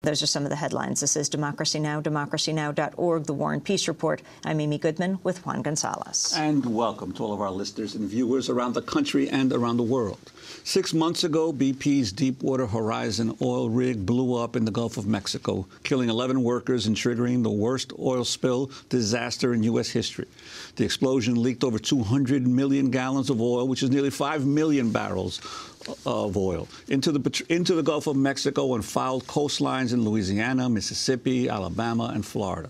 Those are some of the headlines. This is Democracy Now!, democracynow.org, The War and Peace Report. I'm Amy Goodman with Juan Gonzalez. And welcome to all of our listeners and viewers around the country and around the world. 6 months ago, BP's Deepwater Horizon oil rig blew up in the Gulf of Mexico, killing 11 workers and triggering the worst oil spill disaster in U.S. history. The explosion leaked over 200 million gallons of oil, which is nearly 5 million barrels of oil, into the Gulf of Mexico and fouled coastlines in Louisiana, Mississippi, Alabama, and Florida.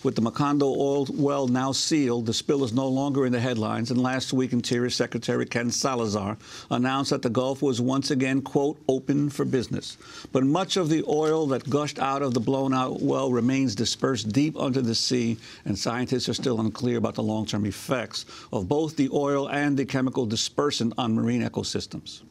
With the Macondo oil well now sealed, the spill is no longer in the headlines, and last week Interior Secretary Ken Salazar announced that the Gulf was once again, quote, open for business. But much of the oil that gushed out of the blown-out well remains dispersed deep under the sea, and scientists are still unclear about the long-term effects of both the oil and the chemical dispersant on marine ecosystems.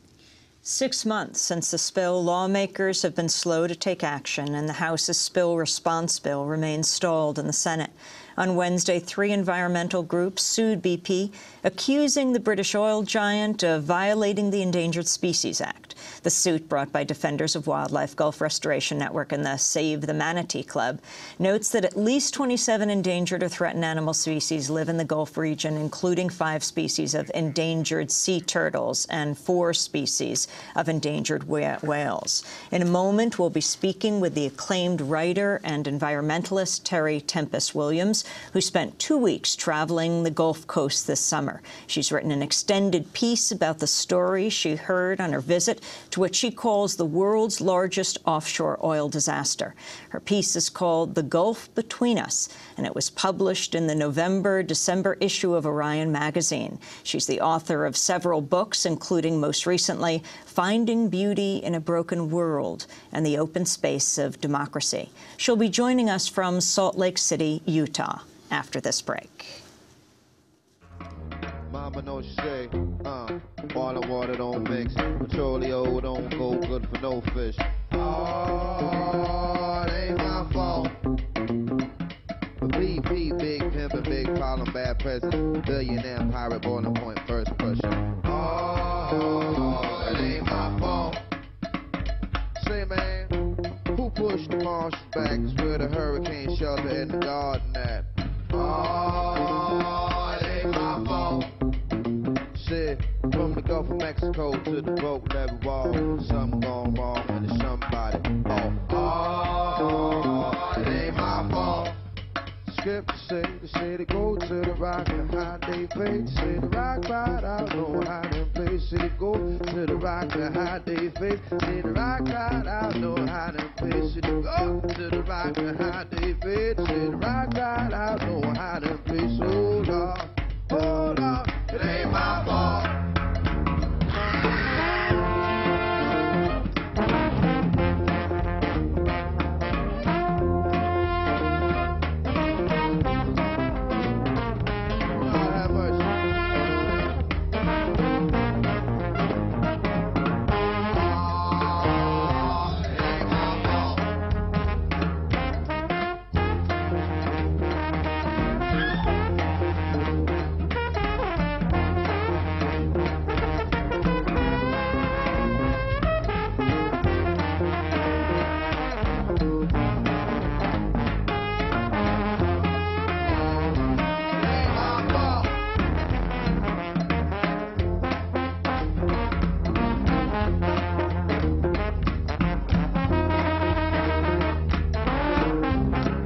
6 months since the spill, lawmakers have been slow to take action, and the House's spill response bill remains stalled in the Senate. On Wednesday, 3 environmental groups sued BP, accusing the British oil giant of violating the Endangered Species Act. The suit, brought by Defenders of Wildlife, Gulf Restoration Network, and the Save the Manatee Club, notes that at least 27 endangered or threatened animal species live in the Gulf region, including 5 species of endangered sea turtles and 4 species of endangered whales. In a moment, we'll be speaking with the acclaimed writer and environmentalist Terry Tempest Williams, who spent 2 weeks traveling the Gulf Coast this summer. She's written an extended piece about the stories she heard on her visit to what she calls the world's largest offshore oil disaster. Her piece is called The Gulf Between Us, and it was published in the November-December issue of Orion magazine. She's the author of several books, including most recently Finding Beauty in a Broken World and the Open Space of Democracy. She'll be joining us from Salt Lake City, Utah, after this break. Mama know she say, oil and water don't mix, petroleum don't go good for no fish. Oh, it ain't my fault. BP, big pimpin', big problem, bad president, billionaire, pirate, boiling point, first pressure. Oh, it ain't my fault. Say, man, who pushed the marshes back? It's where the hurricane shelter in the garden at. Oh, it ain't my fault. Shit, from the Gulf of Mexico to the boat level wall, something gone wrong and it's somebody. Oh, it ain't my fault. Scriptures say they go to the rock and hide they face. Say the rock right out, no hiding place. Say they go to the rock and hide they face. Say the rock right out, no hiding place. Say they go to the rock and hide they face. Say the rock right out, no hiding place. Hold on, it ain't my fault.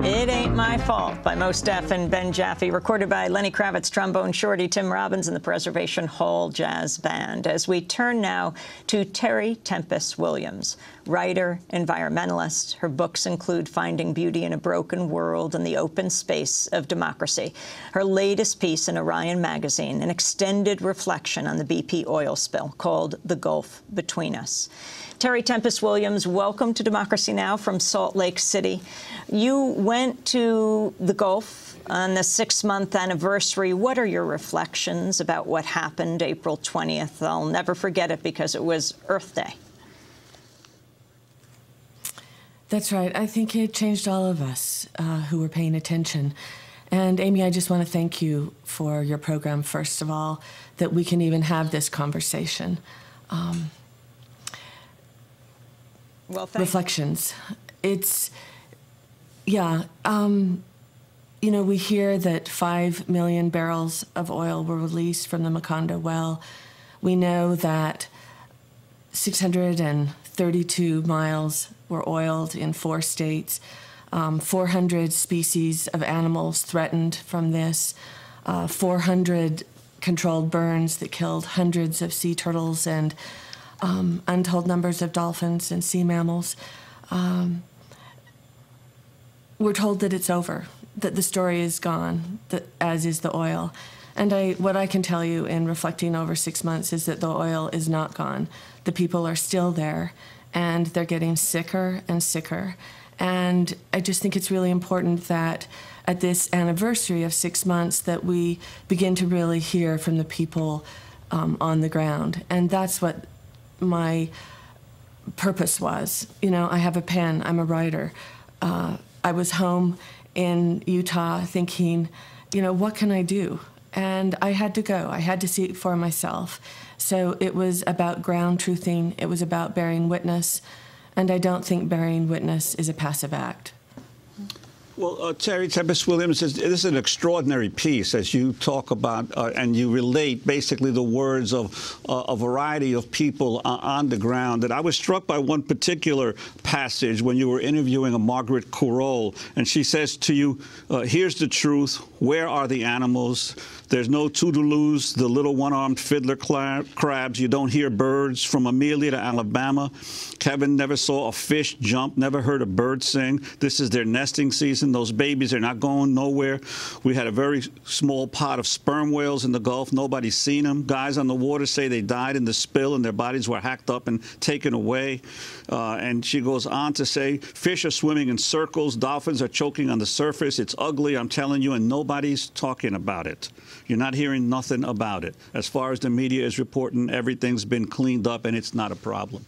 It Ain't My Fault by Mos Def and Ben Jaffe, recorded by Lenny Kravitz, trombone shorty, Tim Robbins, and the Preservation Hall Jazz Band. As we turn now to Terry Tempest Williams, writer, environmentalist. Her books include Finding Beauty in a Broken World and the Open Space of Democracy. Her latest piece in Orion magazine, an extended reflection on the BP oil spill called The Gulf Between Us. Terry Tempest Williams, welcome to Democracy Now! From Salt Lake City. You went to the Gulf on the 6-month anniversary. What are your reflections about what happened April 20th? I'll never forget it because it was Earth Day. That's right. I think it changed all of us who were paying attention. And Amy, I just want to thank you for your program, first of all, that we can even have this conversation. Well, Reflections. it's, yeah. You know, we hear that 5 million barrels of oil were released from the Macondo well. We know that 632 miles were oiled in 4 states, 400 species of animals threatened from this, 400 controlled burns that killed hundreds of sea turtles and untold numbers of dolphins and sea mammals. We're told that it's over, that the story is gone, that, as is the oil. And what I can tell you in reflecting over 6 months is that the oil is not gone. The people are still there, and they're getting sicker and sicker. And I just think it's really important that at this anniversary of 6 months that we begin to really hear from the people on the ground. And that's what my purpose was. You know, I have a pen, I'm a writer. I was home in Utah thinking, you know, what can I do? And I had to go. I had to see it for myself. So it was about ground truthing. It was about bearing witness. And I don't think bearing witness is a passive act. Well, Terry Tempest Williams, this is an extraordinary piece as you talk about and you relate basically the words of a variety of people on the ground. And I was struck by one particular passage when you were interviewing a Margaret Curole, and she says to you, here's the truth, where are the animals? There's no toodaloos, the little one-armed fiddler crabs. You don't hear birds from Amelia to Alabama. Kevin never saw a fish jump, never heard a bird sing. This is their nesting season. Those babies are not going nowhere. We had a very small pot of sperm whales in the Gulf. Nobody's seen them. Guys on the water say they died in the spill and their bodies were hacked up and taken away. And she goes on to say, fish are swimming in circles. Dolphins are choking on the surface. It's ugly, I'm telling you, and nobody's talking about it. You're not hearing nothing about it. As far as the media is reporting, everything's been cleaned up and it's not a problem.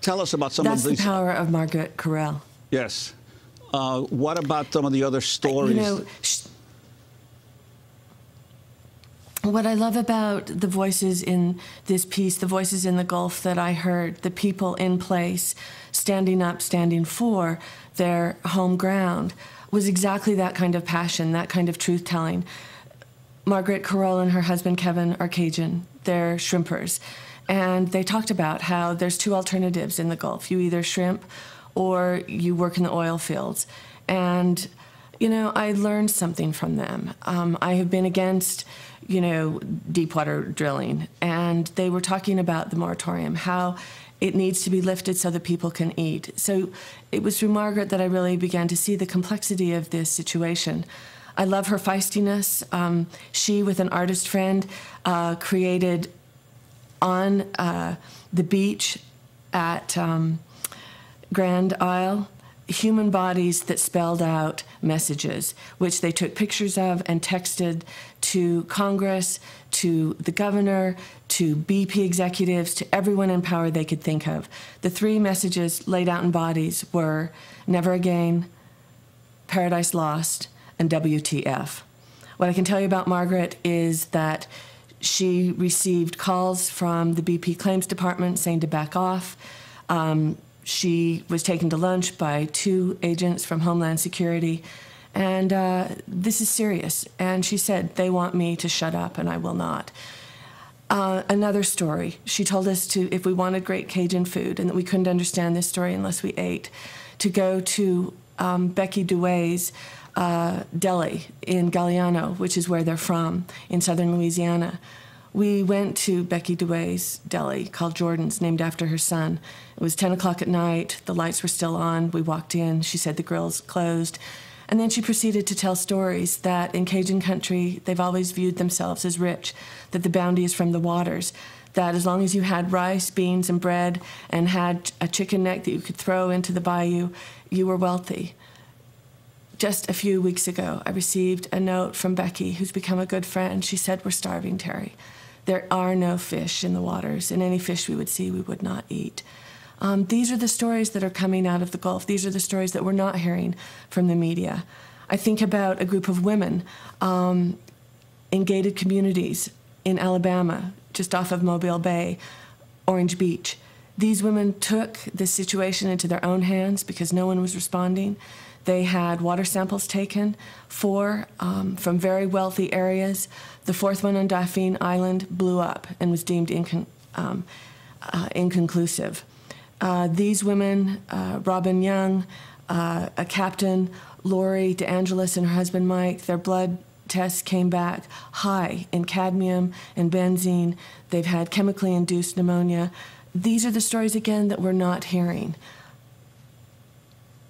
Tell us about some of these. That's the power of Margaret Curole. Yes. What about some of the other stories? You know, what I love about the voices in this piece, the voices in the Gulf that I heard, the people in place standing up, standing for their home ground, was exactly that kind of passion, that kind of truth-telling. Margaret Curole and her husband Kevin are Cajun. They're shrimpers. And they talked about how there's 2 alternatives in the Gulf. You either shrimp or you work in the oil fields. And, you know, I learned something from them. I have been against, you know, deepwater drilling. And they were talking about the moratorium, how it needs to be lifted so that people can eat. So it was through Margaret that I really began to see the complexity of this situation. I love her feistiness. She, with an artist friend, created on the beach at Grand Isle human bodies that spelled out messages, which they took pictures of and texted to Congress, to the governor, to BP executives, to everyone in power they could think of. The 3 messages laid out in bodies were never again, Paradise Lost, and WTF. What I can tell you about Margaret is that she received calls from the BP claims department saying to back off. She was taken to lunch by 2 agents from Homeland Security. And this is serious. And she said, they want me to shut up, and I will not. Another story. She told us to, if we wanted great Cajun food, and that we couldn't understand this story unless we ate, to go to Becky Dewey's deli in Galliano, which is where they're from, in southern Louisiana. We went to Becky Dewey's deli, called Jordan's, named after her son. It was 10 o'clock at night. The lights were still on. We walked in. She said the grill's closed. And then she proceeded to tell stories that in Cajun country, they've always viewed themselves as rich, that the bounty is from the waters, that as long as you had rice, beans, and bread, and had a chicken neck that you could throw into the bayou, you were wealthy. Just a few weeks ago, I received a note from Becky, who's become a good friend. She said, we're starving, Terry. There are no fish in the waters, and any fish we would see, we would not eat. These are the stories that are coming out of the Gulf. These are the stories that we're not hearing from the media. I think about a group of women in gated communities in Alabama, just off of Mobile Bay, Orange Beach. These women took this situation into their own hands because no one was responding. They had water samples taken, 4 from very wealthy areas. The 4th one on Dauphin Island blew up and was deemed inconclusive. These women, Robin Young, a captain, Lori DeAngelis and her husband Mike, their blood tests came back high in cadmium and benzene. They've had chemically induced pneumonia. These are the stories, again, that we're not hearing.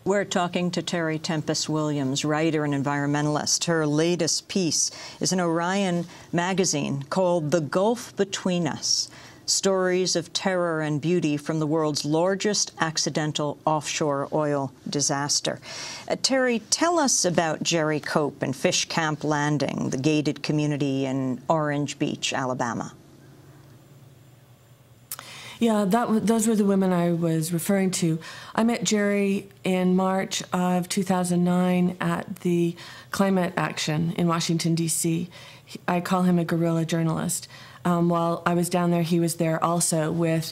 We're talking to Terry Tempest Williams, writer and environmentalist. Her latest piece is in Orion magazine called The Gulf Between Us: Stories of Terror and Beauty from the World's Largest Accidental Offshore Oil Disaster. Terry, tell us about Jerry Cope and Fish Camp Landing, the gated community in Orange Beach, Alabama. Yeah, those were the women I was referring to. I met Jerry in March of 2009 at the climate action in Washington, D.C. I call him a guerrilla journalist. While I was down there, he was there also with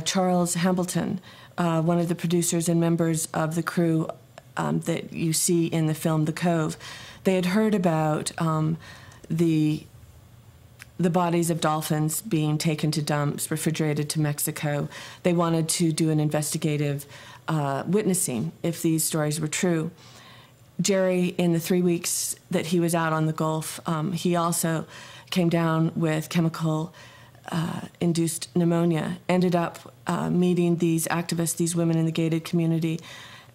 Charles Hambleton, one of the producers and members of the crew that you see in the film The Cove. They had heard about the bodies of dolphins being taken to dumps, refrigerated to Mexico. They wanted to do an investigative witnessing if these stories were true. Jerry, in the 3 weeks that he was out on the Gulf, he also came down with chemical-induced pneumonia, ended up meeting these activists, these women in the gated community,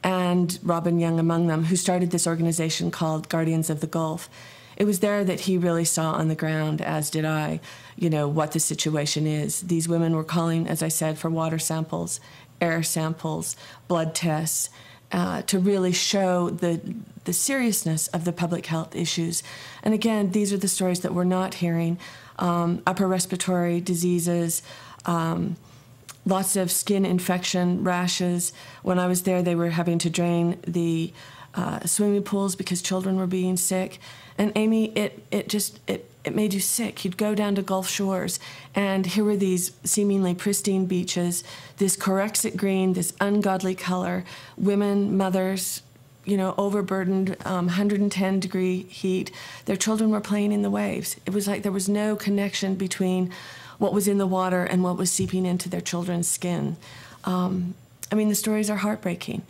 and Robin Young among them, who started this organization called Guardians of the Gulf. It was there that he really saw on the ground, as did I, what the situation is. These women were calling, as I said, for water samples, air samples, blood tests, to really show the seriousness of the public health issues. And again, these are the stories that we're not hearing. Upper respiratory diseases, lots of skin infection, rashes. When I was there, they were having to drain the swimming pools because children were being sick. And Amy, it made you sick. You'd go down to Gulf shores, and here were these seemingly pristine beaches, this Corexit green, this ungodly color, women, mothers, overburdened, 110-degree heat. Their children were playing in the waves. It was like there was no connection between what was in the water and what was seeping into their children's skin. The stories are heartbreaking.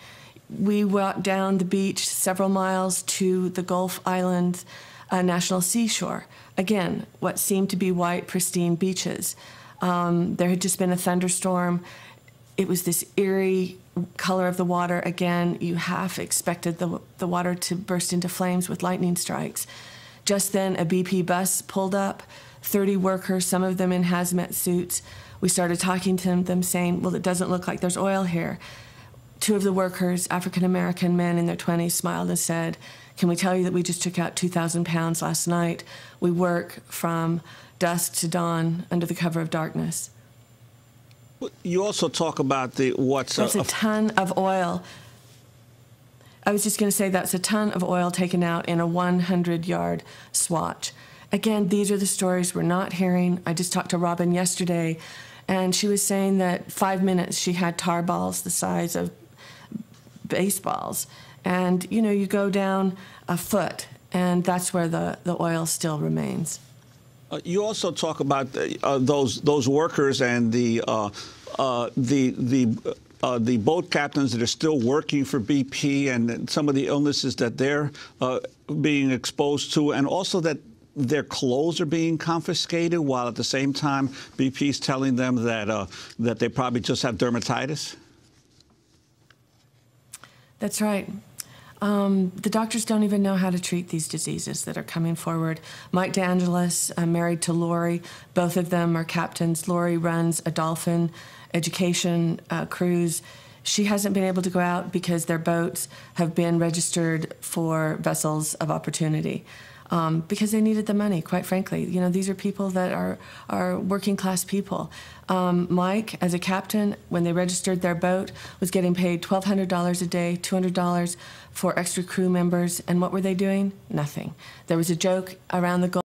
We walked down the beach several miles to the Gulf Island National Seashore. Again, what seemed to be white, pristine beaches. There had just been a thunderstorm. It was this eerie color of the water. Again, you half expected the water to burst into flames with lightning strikes. Just then, a BP bus pulled up, 30 workers, some of them in hazmat suits. We started talking to them saying, well, it doesn't look like there's oil here. 2 of the workers, African-American men in their 20s, smiled and said, can we tell you that we just took out 2,000 pounds last night? We work from dusk to dawn under the cover of darkness. You also talk about That's a ton of oil. I was just going to say that's a ton of oil taken out in a 100-yard swatch. Again, these are the stories we're not hearing. I just talked to Robin yesterday, and she was saying that 5 minutes she had tar balls the size of baseballs. And, you go down a foot, and that's where the oil still remains. You also talk about those workers and the boat captains that are still working for BP, and some of the illnesses that they're being exposed to, and also that their clothes are being confiscated, while at the same time BP's telling them that they probably just have dermatitis. That's right. The doctors don't even know how to treat these diseases that are coming forward. Mike DeAngelis, married to Lori, both of them are captains. Lori runs a dolphin education cruise. She hasn't been able to go out because their boats have been registered for vessels of opportunity. Because they needed the money, quite frankly. These are people that are working class people. Mike, as a captain, when they registered their boat, was getting paid $1,200 a day, $200 for extra crew members. And what were they doing? Nothing. There was a joke around the